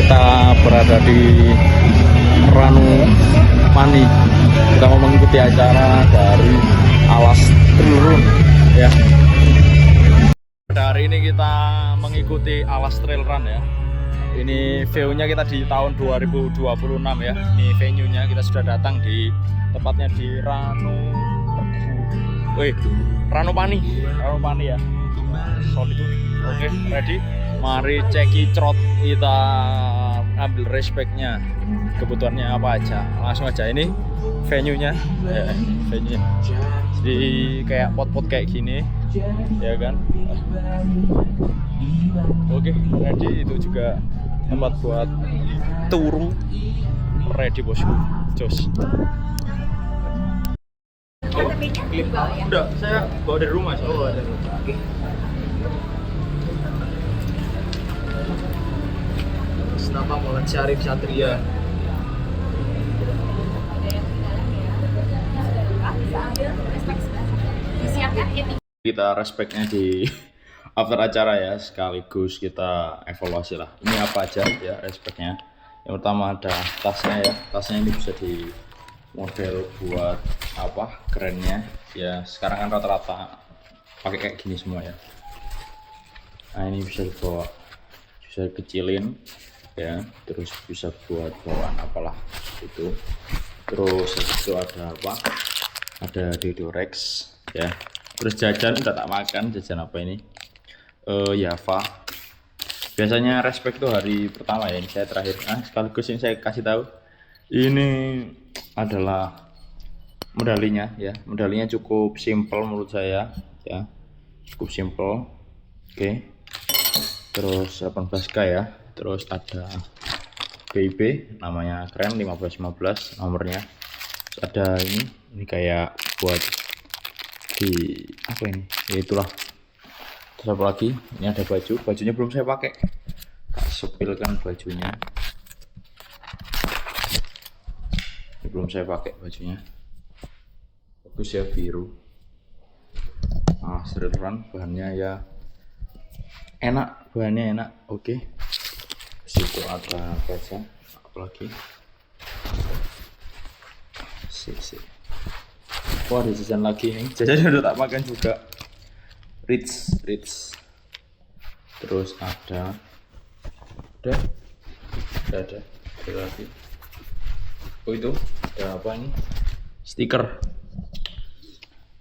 kita berada di Ranu Mani. Kita mau mengikuti acara dari Alas Trail Run ya. Pada hari ini kita mengikuti Alas Trail Run ya. Ini view-nya kita di tahun 2026 ya. Ini venue-nya, kita sudah datang di tepatnya di Ranupani ya. Solitude. Oke, ready? Mari ceki crot, kita ambil respect-nya, kebutuhannya apa aja. Langsung aja, ini venue-nya ya, venue-nya. Jadi kayak pot-pot kayak gini ya kan. Oke, ready. Itu juga tempat buat turu. Ready bosku, jos. Udah, saya bawa dari rumah. Oh, dari rumah. Oke. Nama Muhammad Syarif Satria. Kita respectnya di after acara ya, sekaligus kita evaluasi lah. Ini apa aja ya respectnya. Yang pertama ada tasnya ya. Tasnya ini bisa di model buat apa kerennya ya. Sekarang kan rata-rata pakai kayak gini semua ya. Nah ini bisa dibawa, bisa kecilin ya, terus bisa buat bawaan apalah itu. Terus itu ada apa, ada Deodorex ya. Terus jajan udah tak makan, jajan apa ini, Java. Biasanya respect tuh hari pertama ya, ini saya terakhir. Sekaligus ini saya kasih tahu, ini adalah medalinya ya. Medalinya cukup simple menurut saya ya, cukup simple. Oke. Terus 18K ya. Terus ada BIB, namanya keren, 1515 nomornya. Terus ada ini kayak buat di apa ini ya, itulah. Terus apa lagi, ini ada bajunya belum saya pakai, tak sepilkan bajunya. Ini belum saya pakai bajunya, bagus ya, biru. Trail Run, bahannya ya enak, bahannya enak. Oke. Situ ada kaca, apalagi wah ada jajan lagi nih, jajan udah tak makan juga. Ritz. Terus ada lagi. Oh itu ada apa ini, stiker,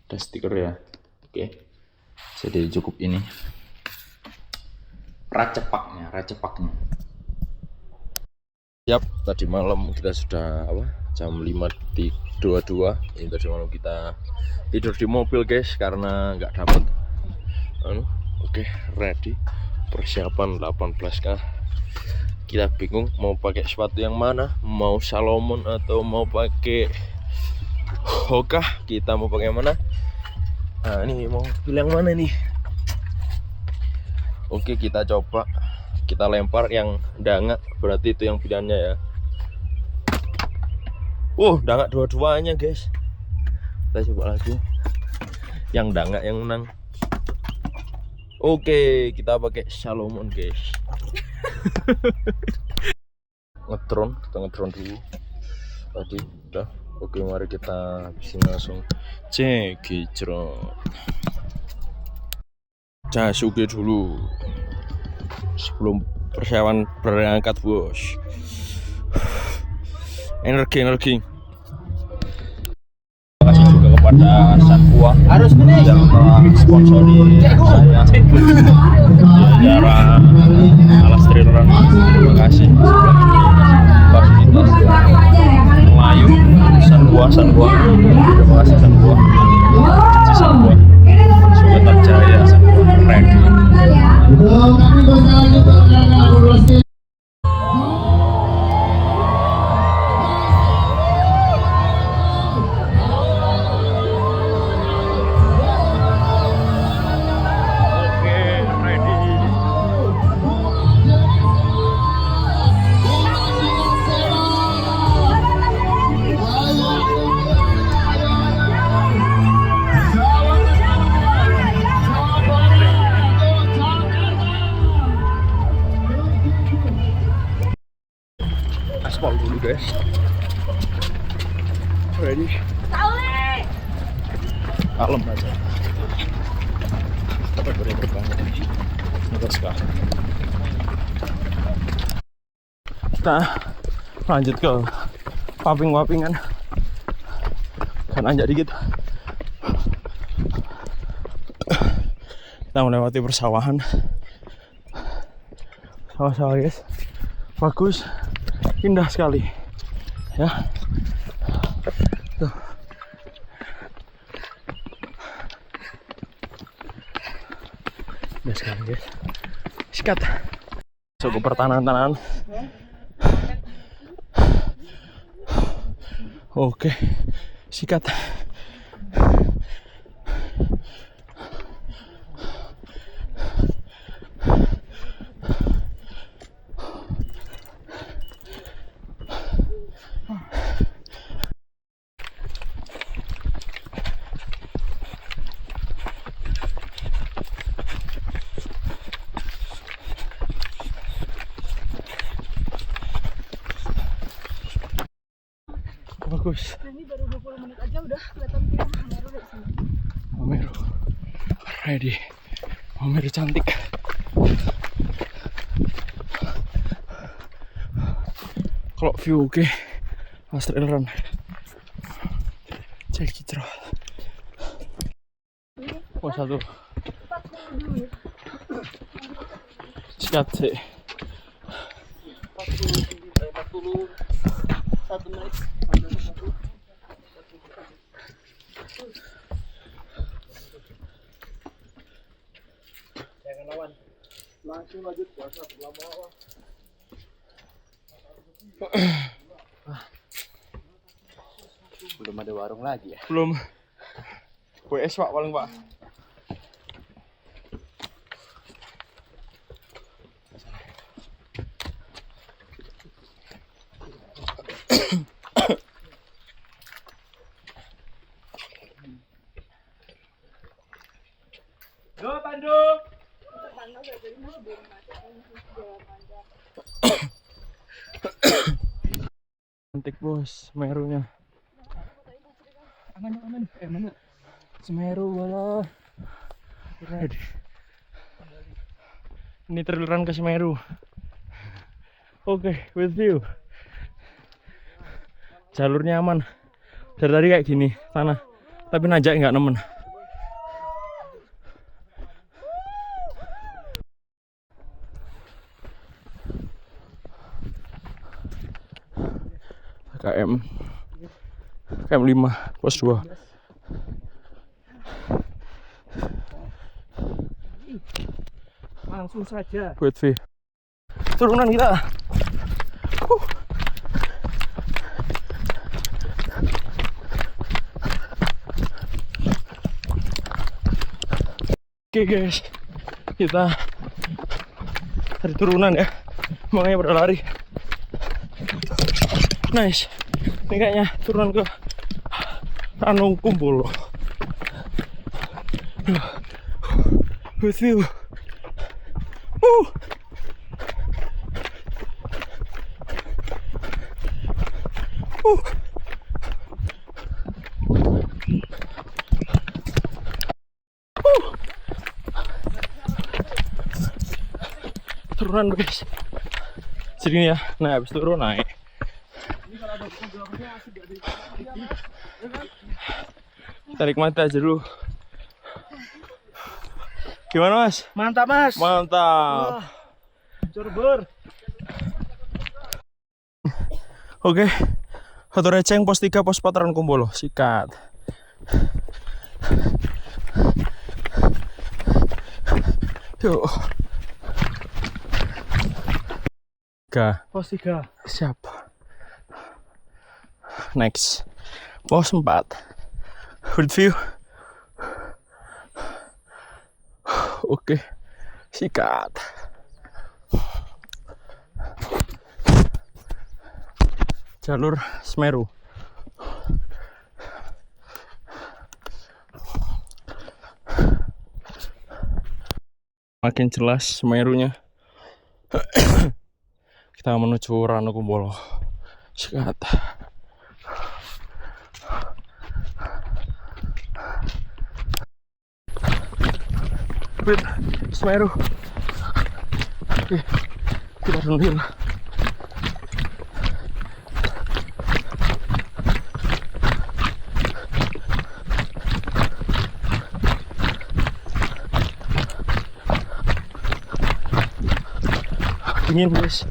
ada stiker ya. Oke, jadi cukup ini racepaknya. Siap, tadi malam kita sudah jam 5.22. Ini tadi malam kita tidur di mobil guys, karena nggak dapet Oke, ready, persiapan 18K. Kita bingung mau pakai sepatu yang mana, mau Salomon atau mau pakai Hoka. Kita mau pakai mana? Nah ini mau pilih yang mana nih? Oke, kita coba, kita lempar yang dangak, berarti itu yang pilihannya ya. Dangak dua-duanya guys. Kita coba lagi yang dangak yang menang. Oke, kita pakai Salomon guys. Kita ngedron dulu tadi udah. Oke, mari kita habisin langsung cek gejrot. Jasuke dulu sebelum persiapan berangkat bos. Energi. Terima kasih juga kepada Sanbua yang telah sponsori saya di acara Alas Trail Run. Terima kasih fasilitas Melayu Sanbua. Terima kasih Sanbua. Semoga jaya Sanbua. Ready. guys. Ready. Kalem aja. Tapi bener banget. Terus kah? Kita lanjut ke paping-papingan. Kan anjak dikit. Kita melewati persawahan. Sawah-sawah guys. Bagus. Indah sekali. Ya. Tuh. Indah sekali guys. Sikat. Masuk ke pertanahan-tanahan. Oke. Sikat. Bagus. Ini baru 20 menit aja udah kelihatan view Mameru dari sini. Mameru. Ready. Mameru cantik. Kalau view oke. Mas trail run. Cek citra. Oh satu. Sikat sih. 41 menit. Jangan lawan. Langsung lanjut puasa lama. Belum ada warung lagi ya? Belum. WS Pak paling Pak. Go Bandung. Cantik bos, Semerunya. Aman. Mana? Semeru wala. Ini trail run ke Semeru. Oke, with you. Jalurnya aman. Dari tadi kayak gini, tanah. Tapi nanjak nggak nemen. KM 5 pos 2. Langsung saja. Buat V. Turunan kita. Oke guys, kita dari turunan ya, makanya pada lari. Nice. Ini kayaknya turunan ke Ranung Kumbolo. With you. Turunan guys. Sini ya. Nah, habis turun naik. Tarik mata aja dulu. Gimana Mas? Mantap Mas. Mantap. Corbur. Oke. Satu receng pos 3 pos 4 Ranung Kumbolo. Sikat. Yuk. Pos 3. Siap. Next. Pos 4. With view. Oke. Sikat. Jalur Semeru. Makin jelas Semerunya. Kita menuju Ranung Kumbolo. Sekat. Wait, Semeru. Oke, kita downhill. Dingin guys.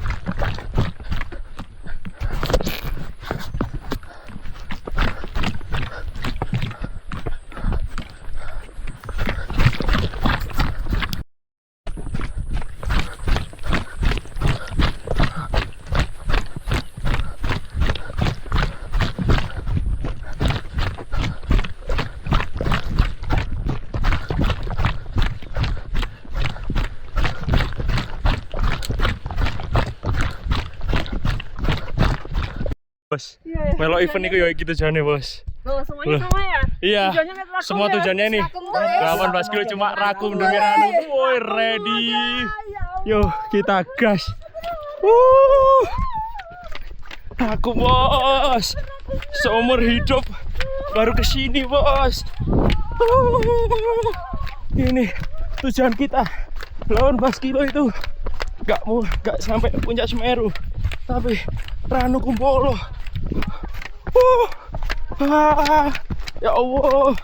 Bos, Iya, melo event itu ya gitu jane bos. Oh, semuanya sama ya? Iya, Tujuannya lihat rakum semua ya? tujuannya ini Rakum terus. 18 kilo cuma rakum demi Ranu. Woi ready, yuk kita gas. Rakum bos, seumur hidup baru kesini bos. Ini tujuan kita, 18 kilo itu nggak sampai puncak Semeru, tapi Ranu Kumbolo. Ya Allah,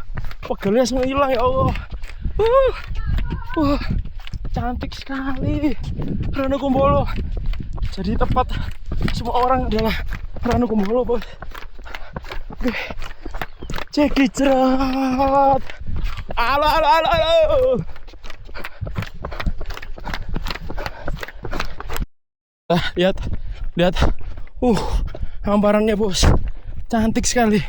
pegelnya semua hilang ya Allah. Cantik sekali Ranu Kumbolo. Jadi tempat semua orang adalah Ranu Kumbolo bos. Oke, ceki cerat. Alo. Lihat. Hamparannya bos. Cantik sekali.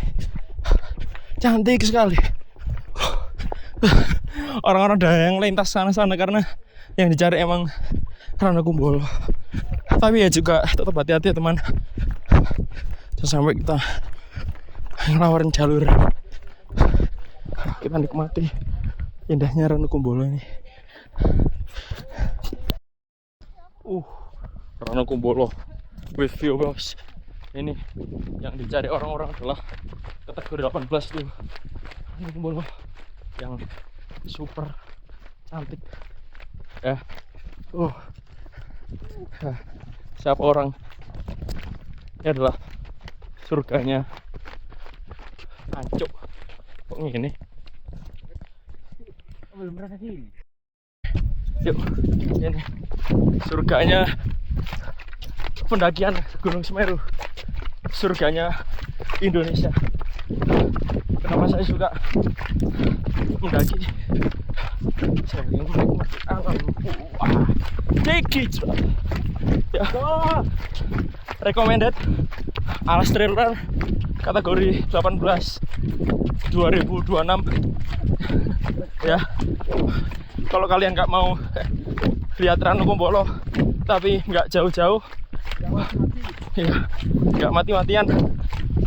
Orang-orang ada yang lintas sana karena yang dicari emang Ranu Kumbolo. Tapi ya juga tetap hati-hati ya teman. Jangan sampai kita ngelawarin jalur. Kita nikmati indahnya Ranu Kumbolo ini. Ranu Kumbolo with view bos. Ini yang dicari orang-orang adalah kategori 18 tuh. Ranu Kumbolo yang super cantik ya. Siapa orang ini adalah surganya Ancuk. Kok gini? Belum pernah sini. Yuk, ini surganya pendakian Gunung Semeru, surganya Indonesia. Kenapa saya suka mendaki? Saya ingin menikmati alam. Ceki ya, recommended Alas Trail Run kategori 18 2026 ya. Kalau kalian nggak mau lihat Ranu Kumbolo tapi nggak jauh-jauh ya, nggak mati-matian,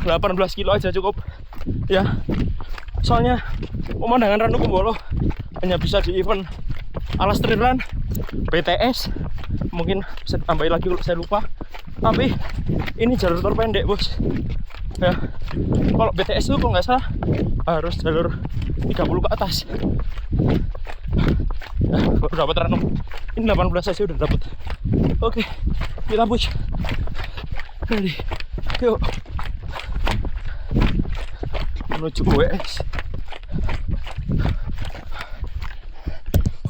18 kilo aja cukup ya. Soalnya pemandangan Ranu Kumbolo hanya bisa di event Alas Trail Run, BTS, mungkin bisa ditambahin lagi kalau saya lupa. Tapi ini jalur terpendek bos ya. Kalau BTS itu kalau nggak salah harus jalur 30 ke atas ya, baru dapat Ranu. Ini 18 saja udah dapat. Oke, kita push. Ready, yuk menuju WS.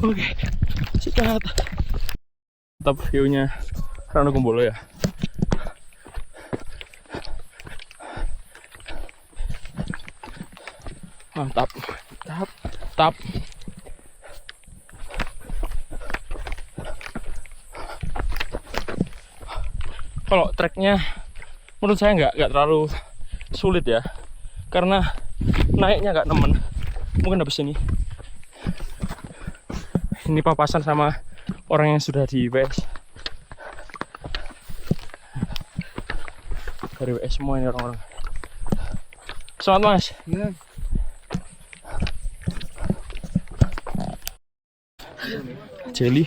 Oke, sikat. Tetap view-nya Ranu Kumbolo ya. Mantap. Kalau treknya menurut saya nggak terlalu sulit ya, karena naiknya nggak nemen. Mungkin habis ini papasan sama orang yang sudah di WS. Dari WS semua ini orang-orang. Selamat mas. Ya. Jelly.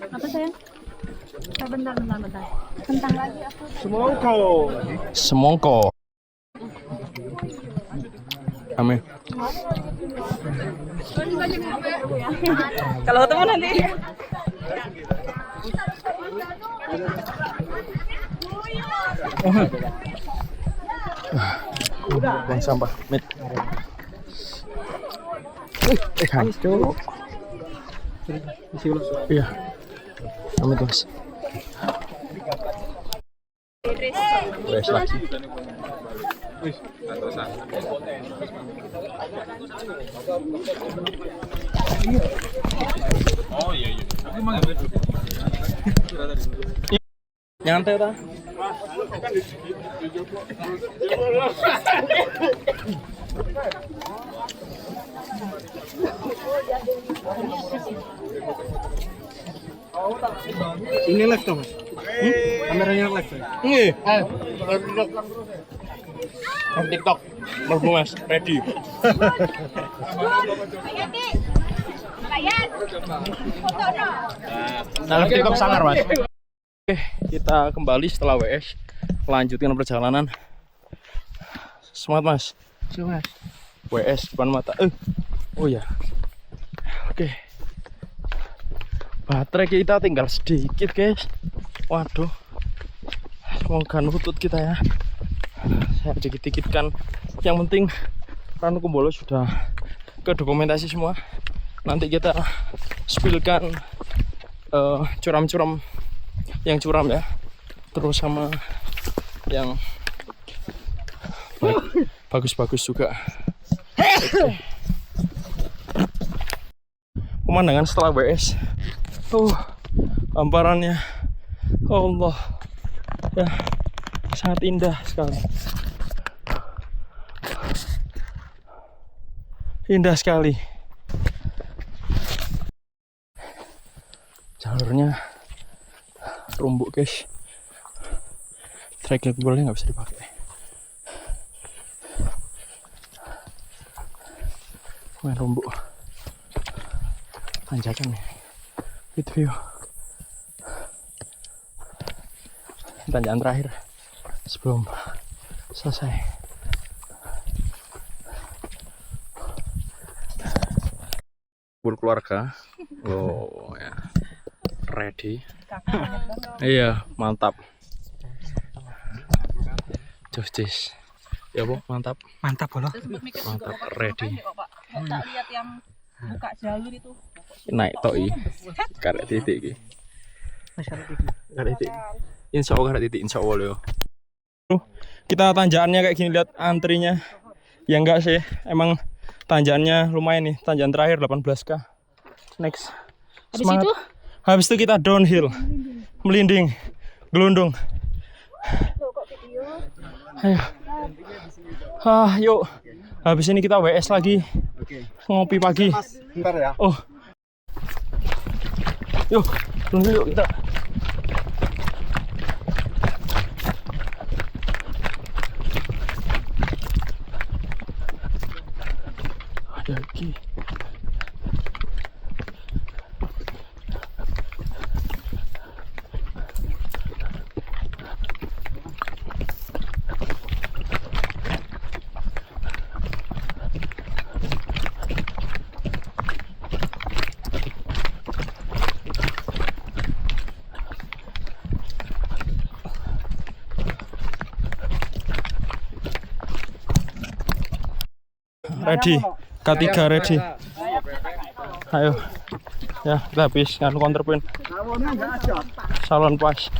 Apa sayang? Bentar. Kentang lagi aku. Semongko. Amin. Kalau ketemu nanti. Buang sampah, Mit. Hancur. Iya. Amit mas. Wes lagi. Oh iya. Nyantai ta? Ini live tuh mas? Kameranya live tuh? Nggih. TikTok. Merbu mas, ready. Nah, TikTok sangar mas. Oke, kita kembali setelah WS. Lanjutkan perjalanan. Semangat mas. Semangat. WS depan mata. Oh ya. Oke. Baterai kita tinggal sedikit guys. Waduh. Semoga nutut kita ya. Saya dikit-dikit kan. Yang penting Ranu Kumbolo sudah ke dokumentasi semua. Nanti kita spillkan curam-curam yang curam ya. Terus sama yang bagus-bagus juga. Pemandangan setelah WS. Hamparannya Allah ya, sangat indah sekali. Indah sekali. Jalurnya rumbuk guys. Trek boleh nggak bisa dipakai. Main rumbuk. Tanjakan nih. With view. Tanjakan terakhir sebelum selesai. Keluarga. Oh ya. Ready. Iya, mantap. Justice. Ya, Bu, mantap. Mantap loh. Mantap, ready. Tak lihat yang buka jalur itu. Naik toi. Karek titik iki. Karek titik. Insya Allah karek titik, insya Allah yo. Kita tanjakannya kayak gini, lihat antrinya. Ya enggak sih, emang tanjakannya lumayan nih. Tanjakan terakhir 18K. Next. Habis itu? Habis itu kita downhill. Melinding. Gelundung. Ayo. Yuk. Habis ini kita WS lagi. Ngopi pagi. Bentar ya. Oh. Yuk, tunggu yuk kita. Ada lagi. Ready, K3 ready. Ayo, ya kita habis nganu counterpoint. Salon pas.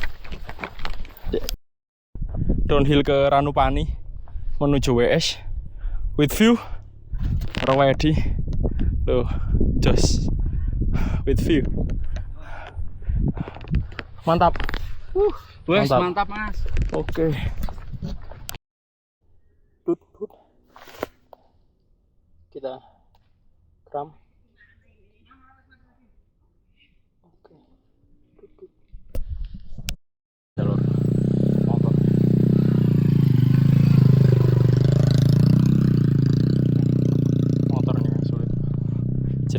Downhill ke Ranupani menuju WS with view. Ready. Loh, just with view. Mantap. Mantap mas. Oke. Kita kram. Oke. Jalur motor.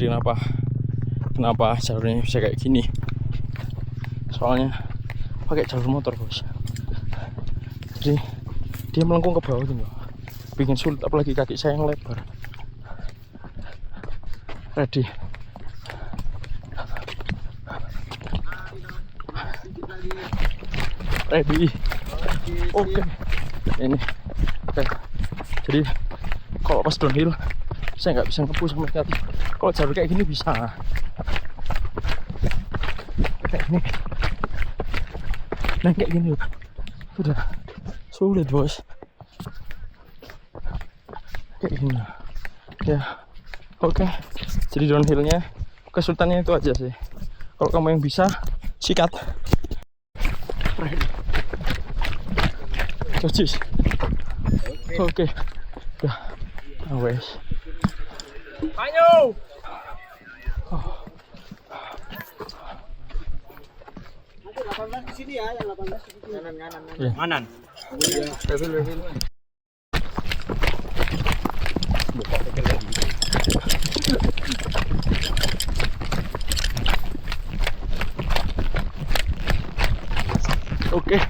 kenapa jalurnya bisa kayak gini. Soalnya pakai jalur motor bos, jadi dia melengkung ke bawah gitu, bikin sulit, apalagi kaki saya yang lebar. Ready. Oke. Ini oke. Jadi kalau pas downhill saya nggak bisa ngepush sama sekali. Kalau jalur kayak gini bisa, kayak gini. Nah kayak gini udah sulit bos, kayak gini ya. Oke, jadi downhillnya kesulitannya itu aja sih. Kalau kamu yang bisa sikat. Cocis. Oke. Dah. Wes. Ayo. Di sini ya, yang 18 kanan. Yeah. Kanan. Level. Oke,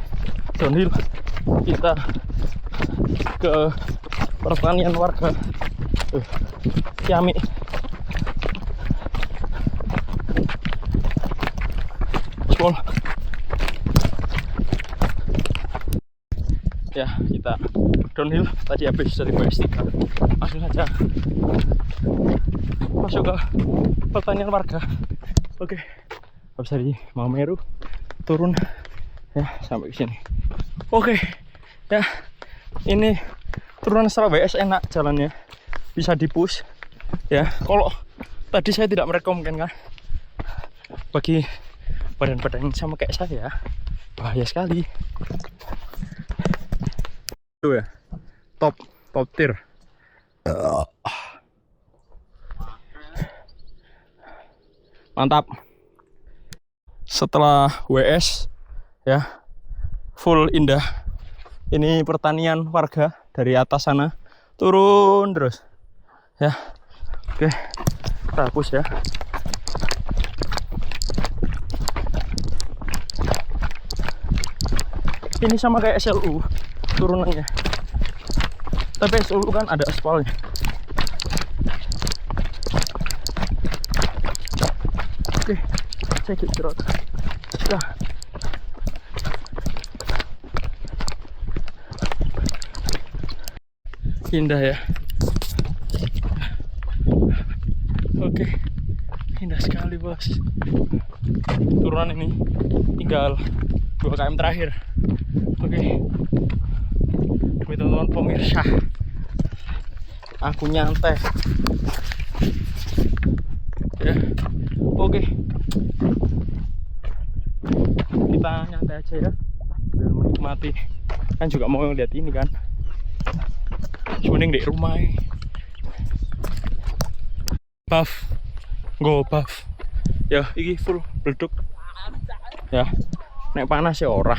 downhill kita ke pertanian warga Kiami. Skol. Ya, kita downhill tadi habis dari PS3. Langsung saja masuk ke pertanian warga. Oke, habis dari Mameru turun ya sampai ke sini. Oke, ya ini turunan setelah WS enak jalannya, bisa dipush ya. Kalau tadi saya tidak merekomendasikan bagi badan-badan sama kayak saya, bahaya sekali. Itu ya, top tier. Mantap. Setelah WS ya, full indah. Ini pertanian warga dari atas sana turun terus ya. Oke, kita hapus ya. Ini sama kayak SLU turunannya, tapi SLU kan ada aspalnya. Oke, check it out. Nah, indah ya. Oke, indah sekali bos. Turunan ini tinggal 2 km terakhir. Oke, demi teman-teman pemirsa, aku nyantai ya. Oke, kita nyantai aja ya, biar menikmati. Kan juga mau lihat ini kan, mending di rumah buff, go buff ya. Iki full beleduk ya, nek panas ya ora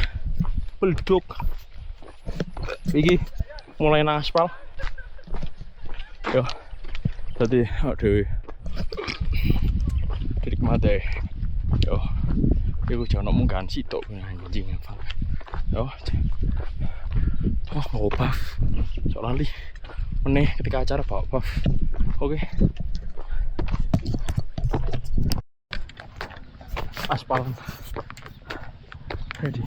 beleduk. Iki mulai nang aspal yo, tadi aduh dinikmati yo. Iku jangan mungkin sitok anjing apa yo. Oh, bawa buff. Sok lali meneh ketika acara bawa buff. Oke. Aspalan. Ready.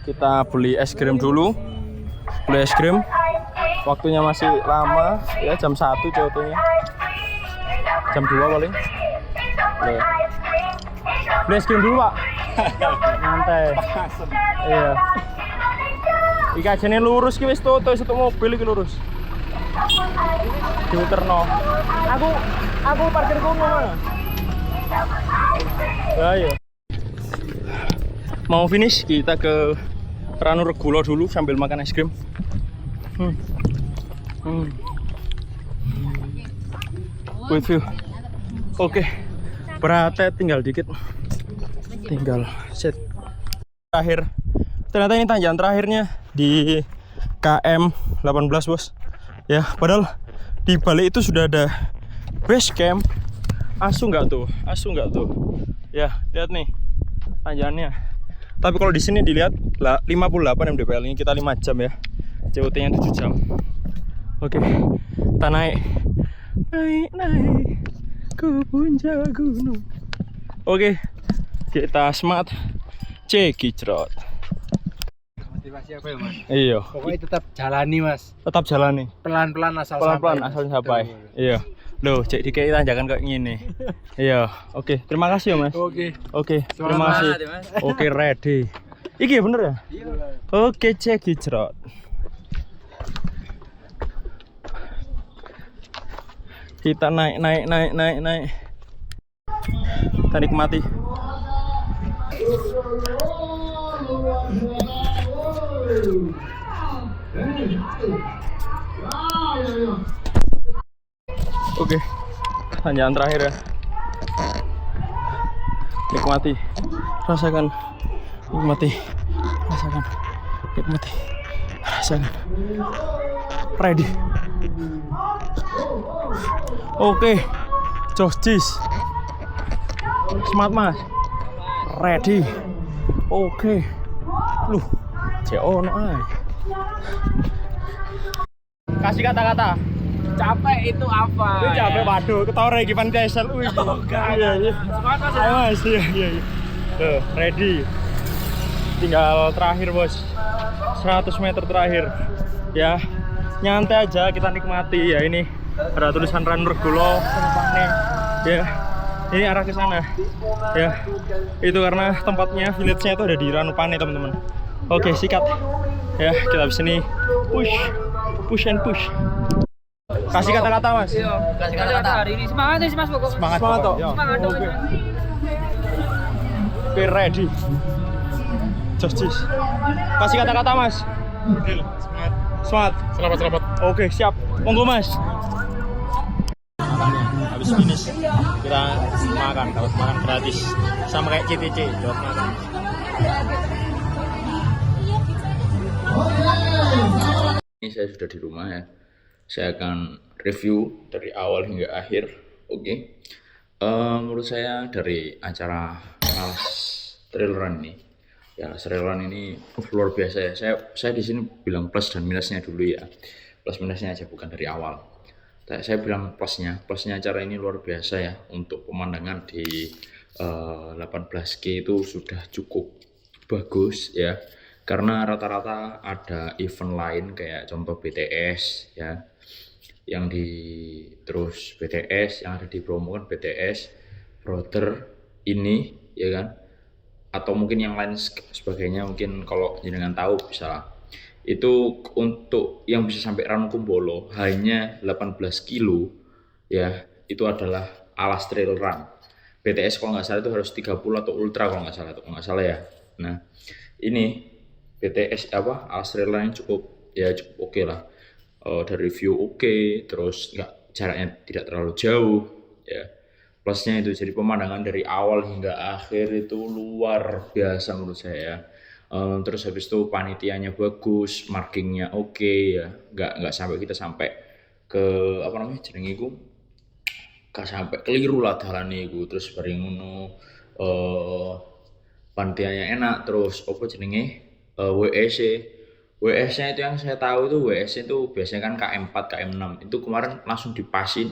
Kita beli es krim dulu. Beli es krim. Waktunya masih lama ya, jam 1 contohnya. Jam 2 paling. Beli es krim dulu, Pak. Nyantai. Iya. Iki ajene lurus ki wis toto satu mobil iki lurus. Diuterno. Aku parkir kono mana? Ayo. Mau finish, kita ke Ranu Regulo dulu sambil makan es krim. With you. Oke. Berarti tinggal dikit. Tinggal set. Terakhir. Ternyata ini tanjakan terakhirnya di KM 18, Bos. Ya, padahal di balik itu sudah ada base camp. Asu nggak tuh? Asu nggak tuh? Ya, lihat nih tanjakannya. Tapi kalau di sini dilihat 58 mdpl, ini kita 5 jam ya. COT-nya 7 jam. Oke, kita naik ke puncak gunung. Oke, kita semangat cekicrot. Motivasi apa ya, Mas? Iya, Pokoknya tetap jalani, Mas. tetap jalani. Pelan-pelan asal Pelan-pelan sampai. asal sampai. Iya. Loh, cek dikit tanjakan kayak gini. Iya, oke. Terima kasih ya, Mas. Oke. Oke, terima kasih. Oke, ready. Iki ya bener ya? Iya. Oke, cekicrot. Kita naik. Kita nikmati. Oke, tanjakan terakhir ya. Nikmati, rasakan, nikmati, rasakan, nikmati, rasakan. Ready. Oke, Jostis. Semangat, Mas. Ready. Oke. Loh, CO no ay. Kasih kata-kata. Capek itu apa? Lu capek, waduh, ketawa lagi Van Diesel. Wih, iya. Semangat, Mas. Ayo, Mas. Iya. Tuh, ready. Tinggal terakhir, Bos. 100 meter terakhir. Ya, nyantai aja, kita nikmati ya. Ini ada tulisan Ranurgulo tempatnya. Ya. Ini arah ke sana. Ya. Itu karena tempatnya village-nya itu ada di Ranupane, teman-teman. Oke, sikat. Ya, kita habis ini push and push. Kasih kata-kata, Mas. Kasih kata-kata hari ini. Semangat sih, Mas, pokoknya. Semangat toh. Semangat dong. Oke, ready. Jostis. Kasih kata-kata, Mas. Semangat. Selamat. Oke, siap. Monggo, Mas. Habis finish kita dapat makan gratis. Sama kayak CTC, dapat makan. Ini saya sudah di rumah ya. Saya akan review dari awal hingga akhir. Oke. Menurut saya dari acara Alas Trail Run ini, ya Trail Run ini luar biasa ya. Saya di sini bilang plus dan minusnya dulu ya. Plus minusnya aja, bukan dari awal. Saya bilang plusnya acara ini luar biasa ya. Untuk pemandangan di 18K itu sudah cukup bagus ya. Karena rata-rata ada event lain kayak contoh BTS ya. Terus BTS yang ada di promo kan BTS, Brother ini ya kan. Atau mungkin yang lain sebagainya, mungkin kalau jenengan tahu bisa. Itu untuk yang bisa sampai Rankumbolo hanya 18 kilo ya, itu adalah Alas Trail Run. BTS kalau nggak salah itu harus 30 atau ultra kalau nggak salah ya. Nah, ini BTS Alas Trail Run cukup oke lah. Dari view oke, terus jaraknya tidak terlalu jauh ya. Plusnya itu jadi pemandangan dari awal hingga akhir itu luar biasa menurut saya. Terus habis itu panitianya bagus, markingnya oke ya, nggak sampai kita ke gak sampai keliru lah dalane iku. Terus bareng ngono panitianya enak, terus WS-nya itu yang saya tahu itu WS itu biasanya kan KM4, KM6. Itu kemarin langsung dipasin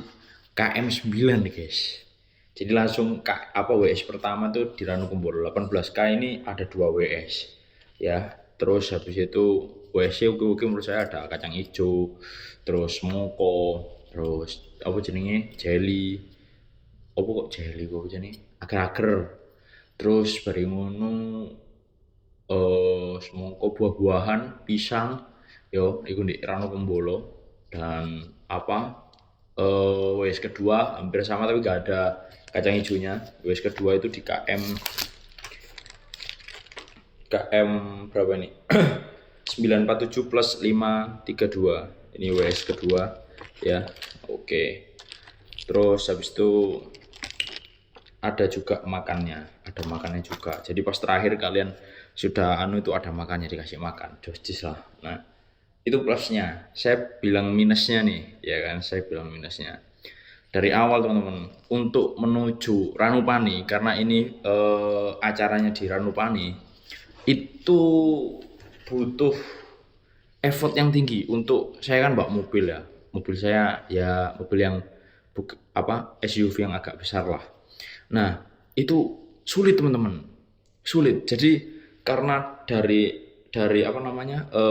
KM9 nih, guys. Jadi langsung WS pertama tuh di Rankumbolo 18K ini ada 2 WS. Ya, terus habis itu WS oke menurut saya ada kacang hijau, terus moko, terus jelly. Agar-agar. Terus bareng ngono semongko buah-buahan, pisang yo iku di Rankumbolo. Dan WS kedua hampir sama tapi gak ada kacang hijaunya. WS kedua itu di KM berapa nih? 947 plus 532. Ini WS kedua ya. Oke. Terus habis itu ada juga makannya juga. Jadi pas terakhir kalian sudah itu ada makannya, dikasih makan, dosis lah. Nah itu plusnya. Saya bilang minusnya nih, ya kan, saya bilang minusnya dari awal teman-teman, untuk menuju Ranupani, karena ini acaranya di Ranupani, itu butuh effort yang tinggi. Untuk saya kan bawa mobil ya, mobil saya ya mobil yang SUV yang agak besar lah. Nah itu sulit teman-teman, sulit. Jadi karena dari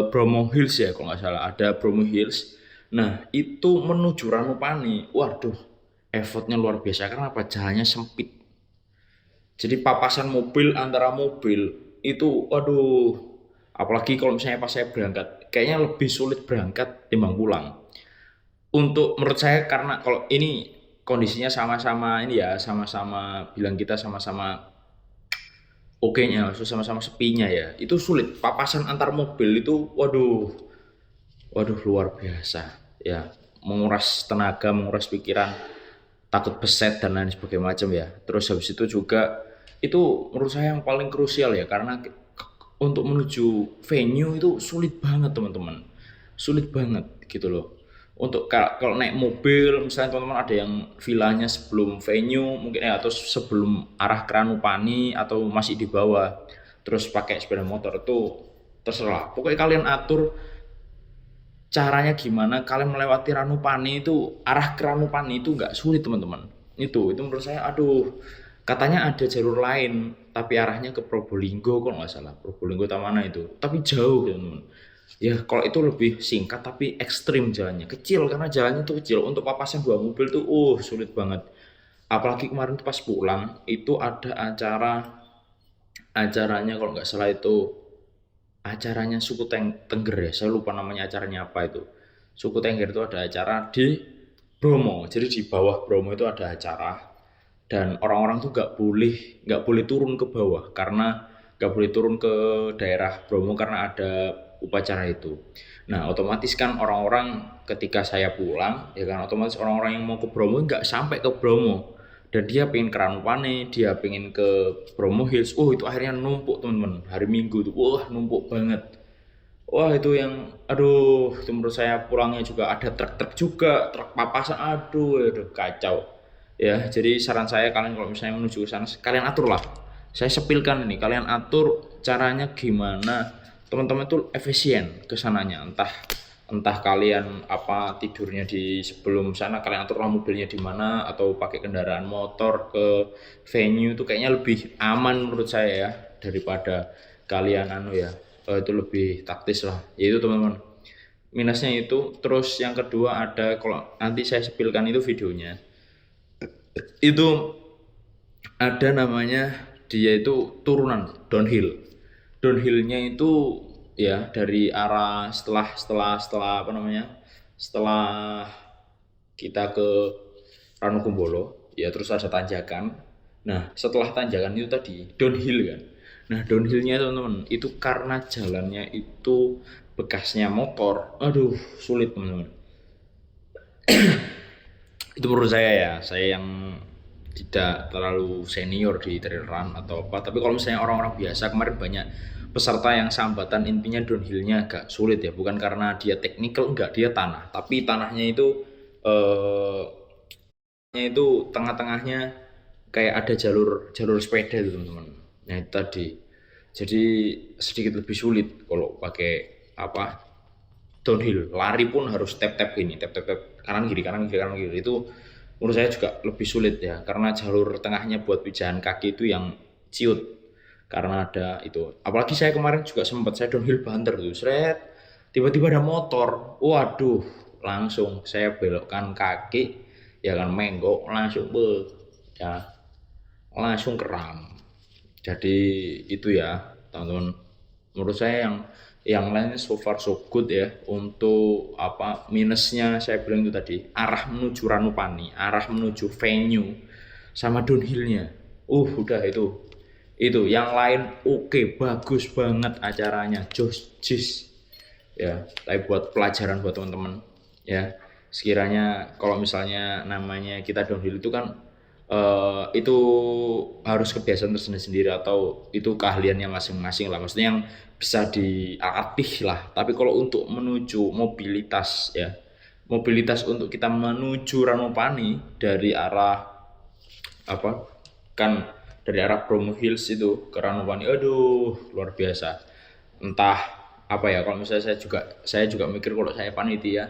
Bromo Hills ya kalau nggak salah, ada Bromo Hills. Nah itu menuju Ranupani, waduh, effortnya luar biasa. Karena apa? Jalannya sempit. Jadi papasan mobil antara mobil itu, waduh, apalagi kalau misalnya pas saya berangkat, kayaknya lebih sulit berangkat timbang pulang. Untuk menurut saya, karena kalau ini kondisinya sama-sama ini ya, sama-sama bilang kita sama-sama oke-nya, sama-sama sepinya ya, itu sulit. Papasan antar mobil itu, waduh luar biasa ya, menguras tenaga, menguras pikiran, takut beset dan lain sebagainya macam ya. Terus habis itu juga itu menurut saya yang paling krusial ya, karena untuk menuju venue itu sulit banget teman-teman, sulit banget gitu loh. Untuk kalau naik mobil misalnya teman-teman ada yang villanya sebelum venue mungkin ya, atau sebelum arah ke Ranupani atau masih di bawah, terus pakai sepeda motor, itu terserah. Pokoknya kalian atur caranya gimana kalian melewati Ranupani, itu arah ke Ranupani itu nggak sulit teman-teman. Itu menurut saya, aduh, katanya ada jalur lain tapi arahnya ke Probolinggo kalau nggak salah, Probolinggo mana itu, tapi jauh teman-teman. Ya kalau itu lebih singkat tapi ekstrim, jalannya kecil, karena jalannya tuh kecil. Untuk papasan 2 mobil tuh sulit banget. Apalagi kemarin tuh pas pulang itu ada acaranya kalau nggak salah itu acaranya suku Tengger ya, saya lupa namanya acaranya apa itu. Suku Tengger itu ada acara di Bromo, jadi di bawah Bromo itu ada acara, dan orang-orang tuh nggak boleh turun ke bawah, karena nggak boleh turun ke daerah Bromo karena ada upacara itu. Nah otomatis kan orang-orang ketika saya pulang ya kan, otomatis orang-orang yang mau ke Bromo nggak sampai ke Bromo, dan dia pengen ke Ranupani, dia pengen ke Bromo Hills. Itu akhirnya numpuk teman-teman, hari Minggu tuh numpuk banget. Itu yang aduh, itu menurut saya pulangnya juga ada truk-truk juga, truk papasan, aduh kacau ya. Jadi saran saya, kalian kalau misalnya menuju ke sana, kalian atur lah. Saya sepilkan ini, kalian atur caranya gimana teman-teman tuh efisien ke sananya. Entah kalian tidurnya di sebelum sana, kalian aturlah mobilnya di mana, atau pakai kendaraan motor ke venue, itu kayaknya lebih aman menurut saya ya, daripada kalian itu lebih taktis lah. Yaitu teman-teman, minusnya itu. Terus yang kedua ada, kalau nanti saya sepilkan itu videonya, itu ada namanya, dia itu turunan downhillnya itu ya, dari arah setelah setelah kita ke Ranukumbolo ya, terus ada tanjakan. Nah setelah tanjakan itu tadi downhill kan. Nah downhillnya teman-teman itu karena jalannya itu bekasnya motor, aduh sulit teman-teman. Itu menurut saya ya, saya yang tidak terlalu senior di trail run atau apa, tapi kalau misalnya orang-orang biasa, kemarin banyak peserta yang sambatan, intinya downhillnya agak sulit ya, bukan karena dia technical, enggak, dia tanah, tapi tanahnya itu tengah-tengahnya kayak ada jalur sepeda itu teman-teman. Nah itu tadi, jadi sedikit lebih sulit kalau pakai downhill. Lari pun harus tap gini, tap kanan kiri, itu menurut saya juga lebih sulit ya, karena jalur tengahnya buat pijakan kaki itu yang ciut, karena ada itu. Apalagi saya kemarin juga sempat saya downhill banter tuh, tiba-tiba ada motor, waduh, langsung saya belokkan kaki ya kan, menggok langsung langsung keram. Jadi itu ya teman-teman, menurut saya yang lainnya so far so good ya. Untuk minusnya saya bilang itu tadi, arah menuju Ranupani, arah menuju venue, sama downhillnya. Udah itu yang lain oke, bagus banget acaranya, jis ya. Tapi buat pelajaran buat teman-teman ya, sekiranya kalau misalnya namanya kita downhill itu kan itu harus kebiasaan tersendiri atau itu keahliannya masing-masing lah, maksudnya yang bisa dilatih lah. Tapi kalau untuk menuju mobilitas ya, mobilitas untuk kita menuju Ranupani dari arah apa kan dari arah Bromo Hills itu ke Ranupani, aduh luar biasa. Entah apa ya, kalau misalnya saya juga mikir kalau saya panitia,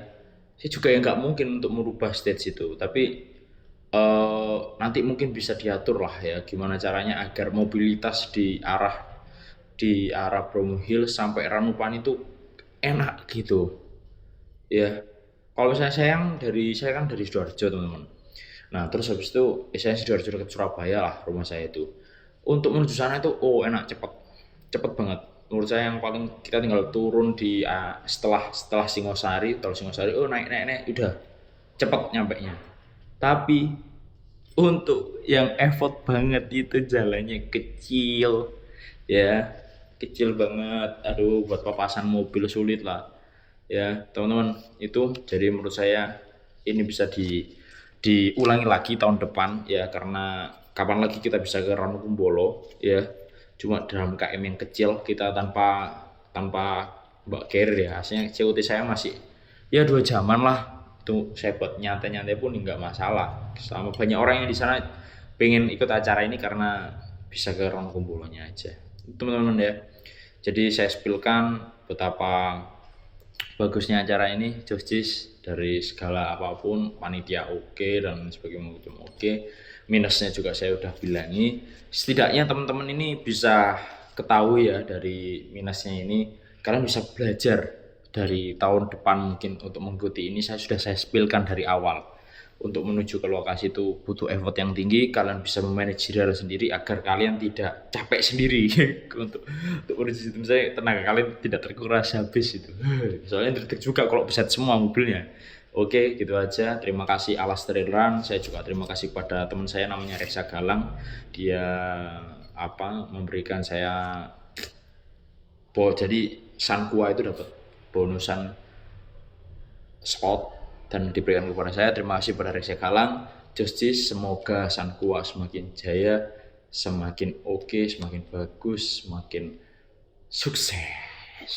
saya juga ya nggak mungkin untuk merubah stage itu, tapi nanti mungkin bisa diatur lah ya gimana caranya agar mobilitas di arah Bromo Hills sampai Ranupani itu enak gitu ya. Kalau saya kan dari Sidoarjo teman-teman. Nah terus habis itu saya Sidoarjo dekat Surabaya lah rumah saya itu. Untuk menuju sana itu enak, cepet banget. Menurut saya yang paling kita tinggal turun di setelah Singosari, tol Singosari, naik udah cepet nyampe nya. Tapi untuk yang effort banget itu jalannya kecil ya, kecil banget. Aduh, buat papasan mobil sulit lah ya teman-teman itu. Jadi menurut saya ini bisa diulangi lagi tahun depan ya, karena kapan lagi kita bisa ke Ranukumbolo ya, cuma dalam KM yang kecil kita tanpa mbak carrier ya. Hasilnya COT saya masih ya 2 jaman lah tuh, saya buat nyantai-nyantai pun nggak masalah. Sama banyak orang yang di sana pengen ikut acara ini karena bisa ke Ranukumbolonya aja teman-teman ya. Jadi saya spillkan betapa bagusnya acara ini, justice dari segala apapun, panitia oke dan sebagainya oke. Minusnya juga saya udah bilangi. Setidaknya teman-teman ini bisa ketahui ya dari minusnya ini, kalian bisa belajar dari tahun depan mungkin untuk mengikuti ini. Saya spillkan dari awal. Untuk menuju ke lokasi itu butuh effort yang tinggi, kalian bisa memanajerial sendiri agar kalian tidak capek sendiri untuk menuju situ. Misalnya tenaga kalian tidak terkuras habis itu. Soalnya detik juga kalau beset semua mobilnya. Oke, gitu aja. Terima kasih Alas Trail Run. Saya juga terima kasih pada teman saya namanya Reza Galang. Dia memberikan saya jadi Sankua itu dapat bonusan spot dan diberikan kepada saya. Terima kasih pada Reza Galang. Justice, semoga Sankua semakin jaya, semakin oke, semakin bagus, semakin sukses.